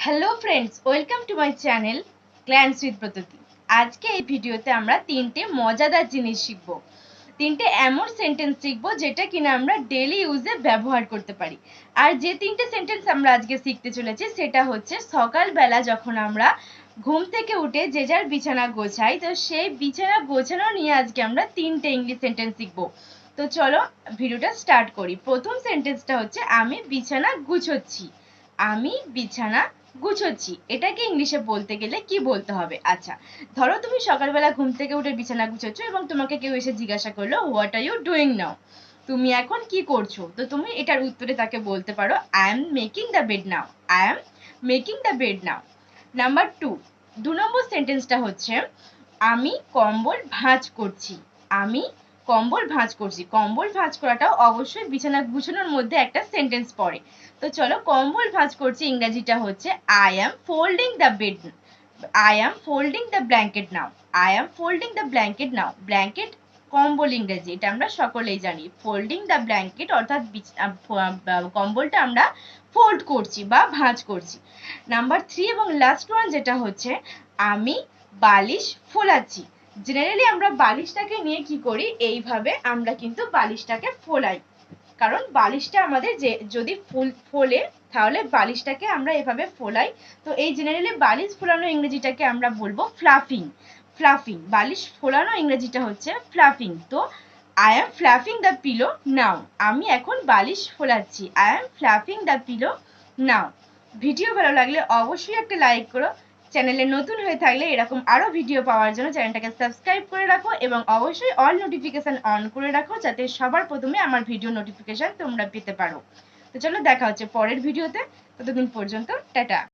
Hello friends, welcome to my channel glance with Pratuti. আজকে এই ভিডিওতে আমরা তিনটে মজাদার জিনিস শিখব। তিনটে এমন সেন্টেন্স শিখবো যেটা কিনা আমরা ডেইলি ইউজে ব্যবহার করতে পারি। আর যে তিনটে সেন্টেন্স আমরা আজকে শিখতে চলেছি সেটা হচ্ছে সকালবেলা যখন আমরা ঘুম থেকে উঠে যে যার বিছানা গোছাই, তো সেই বিছানা গোছানো নিয়ে আজকে আমরা তিনটে ইংলিশ সেন্টেন্স শিখবো। তো চলো ভিডিওটা স্টার্ট করি। প্রথম সেন্টেন্সটা হচ্ছে আমি বিছানা গুছোচ্ছি। আমি বিছানা গুছোচ্ছি, এটাকে ইংলিশে বলতে গেলে কি বলতে হবে? আচ্ছা, ধরো তুমি সকালবেলা ঘুম থেকে উঠে বিছানা গুছোচ্ছ এবং তোমাকে কেউ এসে জিজ্ঞাসা করলো what are you doing now, তুমি এখন কি করছো? তো তুমি এটার উত্তরে তাকে বলতে পারো I am making the bed now. I am making the bed now. Number 2 নম্বর সেন্টেন্সটা হচ্ছে আমি কম্বল ভাঁজ করছি। আমি কম্বল ভাঁজ করছি। কম্বল ভাঁজ করাটাও অবশ্যই বিছানা গুছানোর মধ্যে একটা সেন্টেন্স পড়ে। তো চলো, কম্বল ভাঁজ করছি ইংরেজিটা হচ্ছে I am folding the bed. I am folding the blanket now. I am folding the blanket now. Blanket কম্বল ইংরেজি, এটা আমরা সকলেই জানি। ফোল্ডিং দ্য ব্ল্যাঙ্কেট অর্থাৎ কম্বলটা আমরা ফোল্ড করছি বা ভাঁজ করছি। নাম্বার 3 এবং লাস্ট ওয়ান যেটা হচ্ছে আমি বালিশ ফোলাচ্ছি। জেনারেলি আমরা বালিশটাকে নিয়ে কি করি, এইভাবে আমরা কিন্তু বালিশটাকে ফোলাই, কারণ বালিশটা আমাদের যদি ফোলে তাহলে বালিশটাকে আমরা এভাবে ফোলাই। তো এই জেনারেলি বালিশ ফোলানো ইংরেজিটাকে আমরা বলবো ফ্লাফিং। ফ্লাফিং, বালিশ ফোলানো ইংরেজিটা হচ্ছে ফ্লাফিং। তো I am fluffing the pillow now. আমি এখন বালিশ ফোলাচ্ছি। I am fluffing the pillow now. Video ভালো লাগলে অবশ্যই একটা লাইক করো। চ্যানেলে নতুন হয়ে থাকলে এরকম আরো ভিডিও পাওয়ার জন্য চ্যানেলটাকে সাবস্ক্রাইব করে রাখো এবং অবশ্যই অল নোটিফিকেশন অন করে রাখো, যাতে সবার প্রথমে আমার ভিডিও নোটিফিকেশন তোমরা পেতে পারো। তো চলো দেখা হচ্ছে পরের ভিডিওতে। ততদিন পর্যন্ত টাটা।